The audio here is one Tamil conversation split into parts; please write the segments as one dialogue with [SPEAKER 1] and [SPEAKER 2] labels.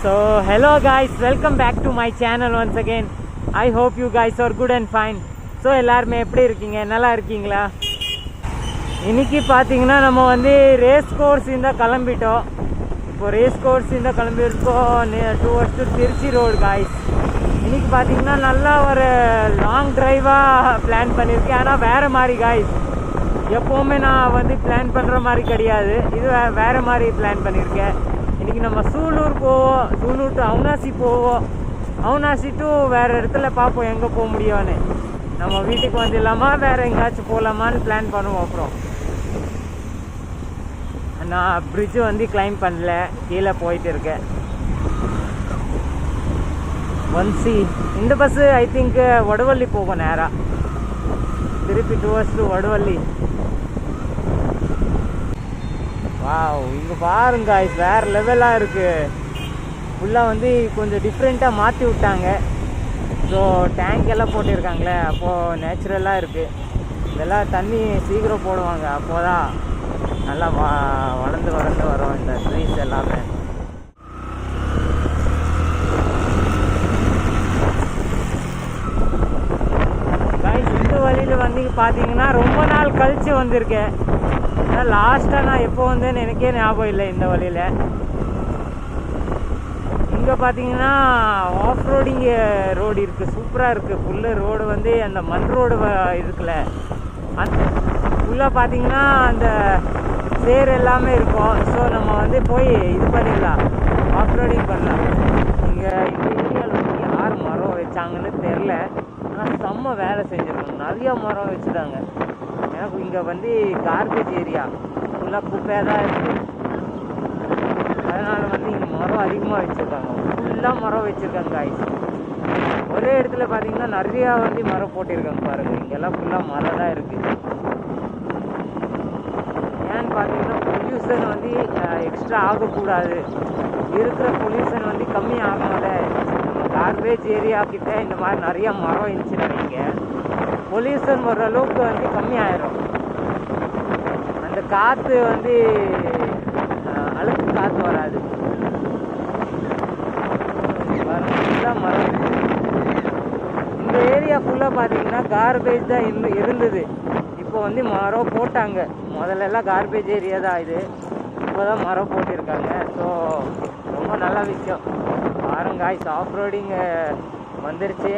[SPEAKER 1] So hello guys, welcome back to my channel once again. I hope you guys are good and fine. So எல்லாருமே எப்படி இருக்கீங்க? நல்லா இருக்கீங்களா? இன்னைக்கு பார்த்தீங்கன்னா நம்ம வந்து ரேஸ் கோர்ஸ் இந்த கிளம்பிட்டோம். இப்போ ரேஸ் கோர்ஸ் இந்த கிளம்பியிருக்கோம் டுவர்ட்ஸ் திருச்சி ரோடு guys. இன்னைக்கு பார்த்தீங்கன்னா நல்லா ஒரு லாங் டிரைவாக பிளான் பண்ணியிருக்கேன். ஆனால் வேறு மாதிரி guys. எப்போவுமே நான் வந்து பிளான் பண்ணுற மாதிரி கிடையாது. இது வேறு மாதிரி பிளான் பண்ணியிருக்கேன். இன்றைக்கி நம்ம சூலூர் போவோம், சூலூர் டு அவுனாசி போவோம், அவுனாசி டு வேறு இடத்துல பார்ப்போம் எங்கே போக முடியும்னு. நம்ம வீட்டுக்கு வந்துடலாமா வேறு எங்கேயாச்சும் போகலாமான்னு பிளான் பண்ணுவோம். அப்புறம் நான் பிரிட்ஜு வந்து கிளைம் பண்ணல, கீழே போயிட்டு இருக்கேன். ஒன்சி இந்த பஸ்ஸு ஐ திங்க் வடுவள்ளி போகும் நேராக, திருப்பி டுவர்ட்ஸ் டு வடுவள்ளி. வாவ், இங்கே பாருங்க வேறு லெவலாக இருக்குது. ஃபுல்லாக வந்து கொஞ்சம் டிஃப்ரெண்ட்டாக மாற்றி விட்டாங்க. ஸோ டேங்க் எல்லாம் போட்டிருக்காங்களே, அப்போது நேச்சுரலாக இருக்குது. இதெல்லாம் தண்ணி சீக்கிரம் போடுவாங்க, அப்போது தான் நல்லா வளர்ந்து வரும் இந்த ட்ரீஸ் எல்லாமே. இந்த வழியில் வந்து பார்த்தீங்கன்னா ரொம்ப நாள் கழித்து வந்திருக்கேன். லாஸ்ட்டாக நான் எப்போ வந்தேன்னு எனக்கே ஞாபகம் இல்லை. இந்த வழியில் இங்கே பார்த்தீங்கன்னா ஆஃப் ரோடிங் ரோடு இருக்குது, சூப்பராக இருக்குது. ஃபுல்லு ரோடு வந்து அந்த மண் ரோடு இருக்குல்ல, அந்த ஃபுல்லாக பார்த்தீங்கன்னா அந்த சேர் எல்லாமே இருக்கும். ஸோ நம்ம வந்து போய் இது பண்ணிடலாம், ஆஃப் ரோடிங் பண்ணலாம். இங்கே இந்த ஏரியாவில் வந்து யார் மரம் வச்சாங்கன்னு தெரில, ஆனால் செம்ம வேலை செஞ்சுருக்காங்க, நிறையா மரம் வச்சுட்டாங்க. எனக்கு இங்கே வந்து கார்பேஜ் ஏரியா ஃபுல்லாக குப்பையாக தான் இருக்குது. அதனால் வந்து இங்கே மரம் அதிகமாக வச்சுருக்காங்க, ஃபுல்லாக மரம் வச்சுருக்காங்க காய்ஸ். ஒரே இடத்துல பார்த்தீங்கன்னா நிறையா வந்து மரம் போட்டிருக்காங்க பாருங்கள். இங்கெல்லாம் ஃபுல்லாக மரம் தான் இருக்குது. ஏன்னு பார்த்தீங்கன்னா பொல்யூஷன் வந்து எக்ஸ்ட்ரா ஆகக்கூடாது, இருக்கிற பொல்யூஷன் வந்து கம்மி ஆகணும்ல. நம்ம கார்பேஜ் ஏரியா கிட்ட இந்த மாதிரி நிறையா மரம் இருந்துச்சுன்னா நீங்கள் பொல்யூஷன் வர்ற அளவுக்கு வந்து கம்மியாயிரும். அந்த காற்று வந்து அழுக்கு காற்று வராது. ஃபுல்லாக மரம். இந்த ஏரியா ஃபுல்லாக பார்த்தீங்கன்னா கார்பேஜ் தான் இருந்தது. இப்போ வந்து மரம் போட்டாங்க. முதல்லலாம் கார்பேஜ் ஏரியா தான் இது, இப்போ தான் மரம் போட்டிருக்காங்க. ஸோ ரொம்ப நல்ல விஷயம். பாருங்க காய்ஸ், ஆஃப் ரோடிங் வந்துருச்சு.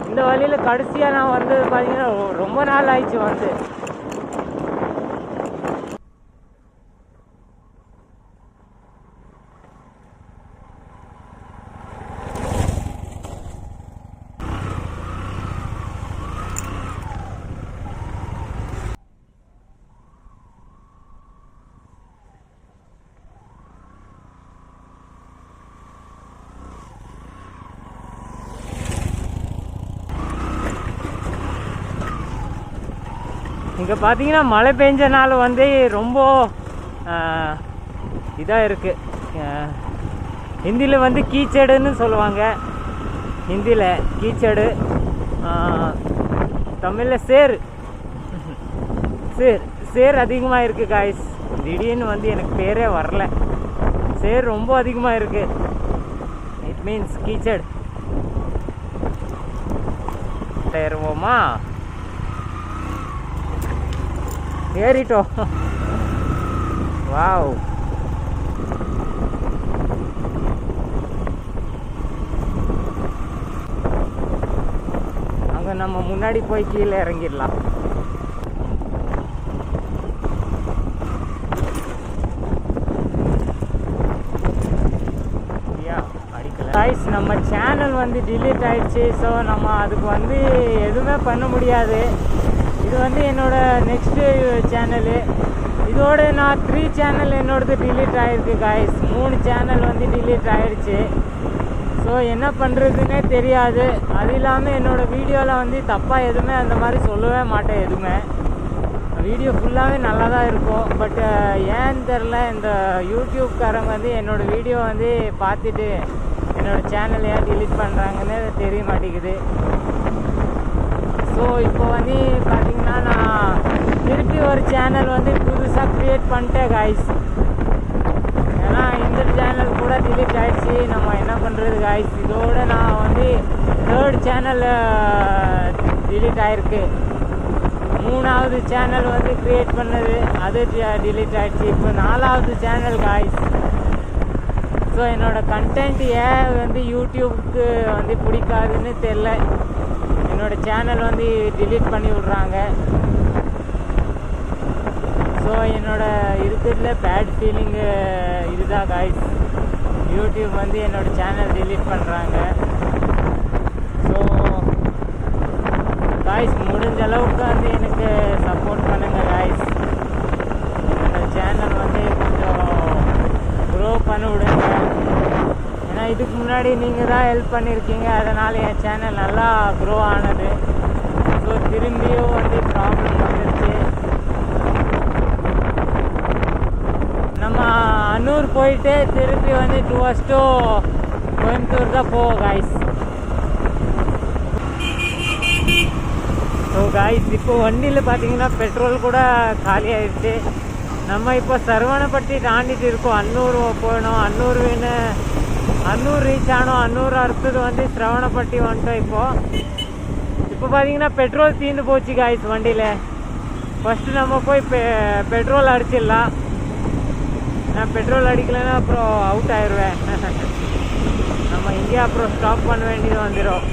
[SPEAKER 1] இந்த வழியில் கடைசியாக நான் வந்து பார்த்தீங்கன்னா ரொம்ப நாள் ஆயிடுச்சு வந்து. இங்கே பார்த்தீங்கன்னா மழை பெஞ்சனால வந்து ரொம்ப இதாக இருக்குது. ஹிந்தியில் வந்து கீச்சடுன்னு சொல்லுவாங்க, ஹிந்தியில் கீச்சடு, தமிழில் சேர் சேர் சேர் அதிகமாக இருக்குது காய்ஸ். திடீர்னு வந்து எனக்கு பேரே வரல, சேர் ரொம்ப அதிகமாக இருக்குது. இட் மீன்ஸ் கீச்சடு. ஏறுவோமா? ஏறிட்டோம். வாவ், அங்கே நம்ம முன்னாடி போய் கீழே இறங்கிடலாம். கைஸ், நம்ம சேனல் வந்து டிலீட் ஆயிடுச்சு. ஸோ நம்ம அதுக்கு வந்து எதுவுமே பண்ண முடியாது. இது வந்து என்னோடய நெக்ஸ்ட்டு சேனலு. இதோட நான் 3 சேனல் என்னோடது டிலீட் ஆகிருக்கு காய்ஸ். 3 சேனல் வந்து டிலீட் ஆகிடுச்சு. ஸோ என்ன பண்ணுறதுன்னே தெரியாது. அது இல்லாமல் என்னோடய வீடியோவில் வந்து தப்பாக எதுவுமே அந்த மாதிரி சொல்லவே மாட்டேன். எதுவுமே வீடியோ ஃபுல்லாகவே நல்லா தான் இருக்கும். பட் ஏன்னு தெரில, இந்த யூடியூப்காரங்க வந்து என்னோடய வீடியோ வந்து பார்த்துட்டு என்னோடய சேனல் ஏன் டிலீட் பண்ணுறாங்கன்னு தெரிய மாட்டேங்குது. ஸோ இப்போ வந்து பார்த்தீங்கன்னா நான் திருப்பி ஒரு சேனல் வந்து புதுசாக க்ரியேட் பண்ணிட்டேன் காய்ஸ். அந்த சேனல் கூட டிலீட் ஆகிடுச்சு. நம்ம என்ன பண்ணுறது காய்ஸ். இதோட நான் வந்து 3rd சேனல் டிலீட் ஆகிருக்கு. 3வது சேனல் வந்து க்ரியேட் பண்ணது அது டிலீட் ஆகிடுச்சு. இப்போ 4வது சேனல் காய்ஸ். ஸோ என்னோடய கண்டென்ட் ஏன் வந்து யூடியூப்க்கு வந்து பிடிக்காதுன்னு தெரில. என்னோடய சேனல் வந்து டிலீட் பண்ணி விட்றாங்க. ஸோ என்னோடய இருக்கிறதுல பேட் ஃபீலிங்கு இதுதான் காய்ஸ். யூடியூப் வந்து என்னோடய சேனல் டிலீட் பண்ணுறாங்க. ஸோ காய்ஸ் முடிஞ்ச அளவுக்கு வந்து எனக்கு சப்போர்ட் பண்ணுங்கள் காய்ஸ். என்னோடய சேனல் வந்து கொஞ்சம் க்ரோ பண்ணி விடுங்க. ஏன்னா இதுக்கு முன்னாடி நீங்கள் தான் ஹெல்ப் பண்ணியிருக்கீங்க. அதனால் என் சேனல் நல்லா க்ரோ ஆனது. ஸோ திரும்பியும் வந்து ப்ராப்ளம் வந்துருச்சு. நம்ம அன்னூர் போயிட்டு திருப்பி வந்து டுவர்ஸ் டு கோயம்புத்தூர் தான் போவோம் காய்ஸ். ஸோ காய்ஸ் இப்போ வண்டியில் பார்த்தீங்கன்னா பெட்ரோல் கூட காலி ஆகிடுச்சு. நம்ம இப்போ சரவணப்பட்டி தாண்டிட்டு இருக்கோம். அன்னூர் போகணும். அன்னூர் ரீச் ஆனோம். அன்னூர் அடுத்தது வந்து சரவணப்பட்டி வந்துட்டோம். இப்போ பார்த்தீங்கன்னா பெட்ரோல் தீர்ந்து போச்சு காய்ஸ் வண்டியில். ஃபஸ்ட்டு நம்ம போய் பெட்ரோல் அடிச்சிடலாம். நான் பெட்ரோல் அடிக்கலைன்னா அப்புறம் அவுட் ஆயிடுவேன். நம்ம இங்கே அப்புறம் ஸ்டாப் பண்ண வேண்டியது வந்துடும்.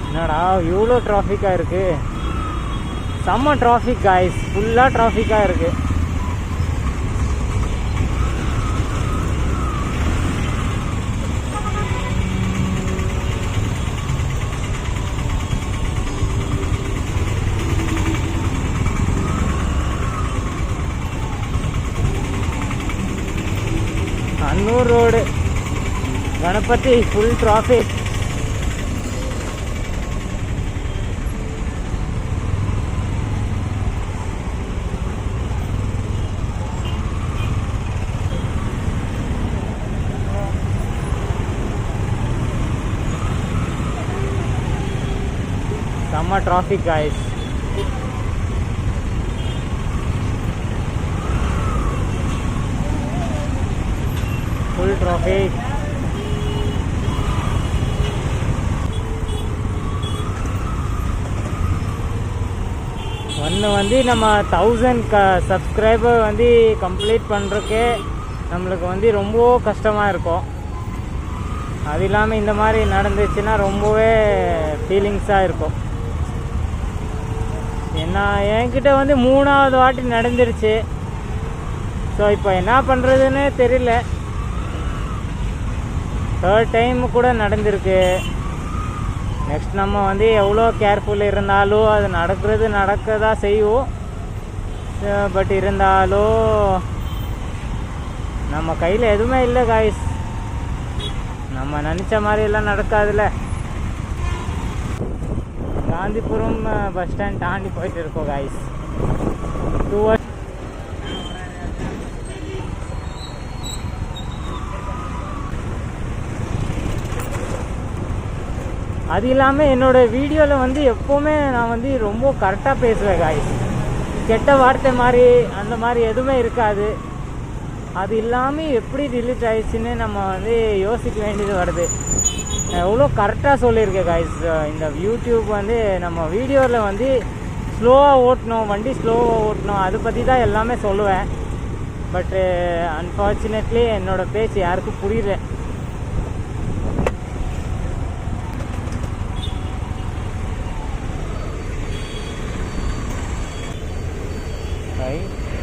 [SPEAKER 1] என்னடா இவ்வளோ டிராஃபிக்காக இருக்குது. செம்ம டிராஃபிக் காய்ஸ். ஃபுல்லாக டிராஃபிக்காக இருக்குது. Annur road Ganapathi full traffic. செம்ம டிராஃபிக் காய்ஸ். Full traffic. ஒன்று வந்து நம்ம 1000 சப்ஸ்கிரைபர் வந்து கம்ப்ளீட் பண்ணுறதுக்கே நம்மளுக்கு வந்து ரொம்ப கஷ்டமாக இருக்கும். அது இல்லாமல் இந்த மாதிரி நடந்துச்சுன்னா ரொம்பவே ஃபீலிங்ஸாக இருக்கும். ஏன்னா என்கிட்ட வந்து 3வது வாட்டி நடந்துருச்சு. ஸோ இப்போ என்ன பண்ணுறதுன்னு தெரியல. 3rd டைம் கூட நடந்திருக்கு. நெக்ஸ்ட் நம்ம வந்து எவ்வளோ கேர்ஃபுல் இருந்தாலும் அது நடக்க தான் செய்வோம். பட் இருந்தாலும் நம்ம கையில் எதுவுமே இல்லை காய்ஸ். நம்ம நினச்ச மாதிரியெல்லாம் நடக்காதுல்ல. காந்திபுரம் பஸ் ஸ்டாண்ட் தாண்டி போயிட்டு இருக்கோம் காய்ஸ். அது இல்லாமல் என்னோடய வீடியோவில் வந்து எப்போவுமே நான் வந்து ரொம்ப கரெக்டாக பேசுவேன் காய்ஸ். கெட்ட வார்த்தை மாதிரி அந்த மாதிரி எதுவுமே இருக்காது. அது இல்லாமல் எப்படி டிலீட் ஆகிடுச்சின்னு நம்ம வந்து யோசிக்க வேண்டியது வருது. எவ்வளோ கரெக்டாக சொல்லியிருக்கேன் காய்ஸ். இந்த யூடியூப் வந்து நம்ம வீடியோவில் வந்து ஸ்லோவாக ஓட்டணும், வண்டி ஸ்லோவாக ஓட்டணும், அதை பற்றி தான் எல்லாமே சொல்லுவேன். பட்டு அன்ஃபார்ச்சுனேட்லி என்னோடய பேச்சு யாருக்கும் புரியல.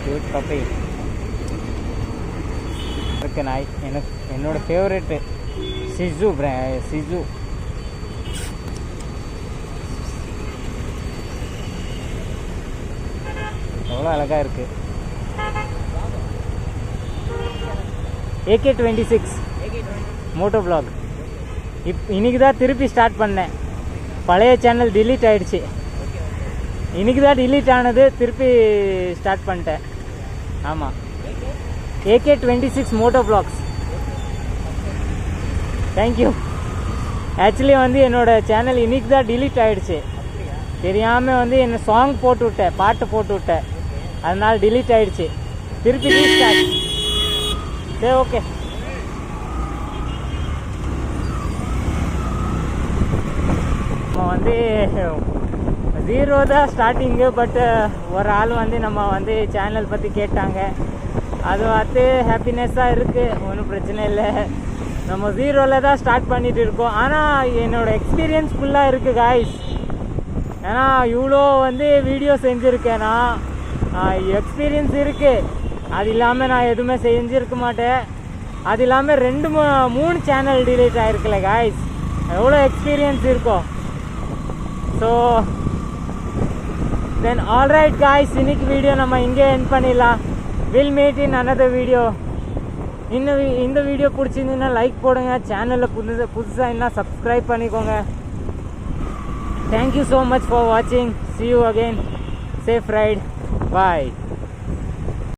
[SPEAKER 1] கியூட் பப்பி இருக்கு நாய். என்னோட ஃபேவரெட்டு சிஜு சிஜு. எவ்வளோ அழகாக இருக்குது. AK26 Moto vlog. இன்னைக்கு தான் திருப்பி ஸ்டார்ட் பண்ணேன். பழைய சேனல் டிலீட் ஆகிடுச்சு. இன்றைக்கி தான் டிலீட் ஆனது, திருப்பி ஸ்டார்ட் பண்ணிட்டேன். ஆமாம், AK26 Moto vlogs. Thank you. Actually வந்து என்னோடய சேனல் இன்றைக்கி தான் டிலீட் ஆகிடுச்சு. தெரியாமல் வந்து என்ன சாங் போட்டு விட்டேன், பாட்டு போட்டு விட்டேன். அதனால் டிலீட் ஆகிடுச்சு. திருப்பி ரீஸ்டார்ட். சரி ஓகே. நம்ம வந்து 0 தான் ஸ்டார்டிங்கு. பட் ஒரு ஆள் வந்து நம்ம வந்து சேனல் பற்றி கேட்டாங்க. அது பார்த்து ஹாப்பினஸ்ஸாக இருக்குது, ஒன்றும் பிரச்சனை இல்லை. நம்ம 0ல் தான் ஸ்டார்ட் பண்ணிகிட்டு இருக்கோம். ஆனால் என்னோடய எக்ஸ்பீரியன்ஸ் ஃபுல்லாக இருக்குது காய்ஸ். ஏன்னா இவ்வளோ வந்து வீடியோ செஞ்சுருக்கேன்னா எக்ஸ்பீரியன்ஸ் இருக்குது. அது இல்லாமல் நான் எதுவுமே செஞ்சுருக்க மாட்டேன். அது இல்லாமல் 2-3 சேனல் டிலீட் ஆகிருக்குல்ல காய்ஸ், எவ்வளோ எக்ஸ்பீரியன்ஸ் இருக்கும். ஸோ தென் ஆல்ரைட் காய்ஸ், இன்னைக்கு வீடியோ நம்ம இங்கே எண்ட் பண்ணிடலாம். Will meet in another video. இந்த வீடியோ பிடிச்சிருந்ததுன்னா லைக் போடுங்க. சேனலில் புதுசாக என்ன சப்ஸ்கிரைப் பண்ணிக்கோங்க. தேங்க்யூ ஸோ மச் ஃபார் வாட்சிங். see you again. safe ride. Bye.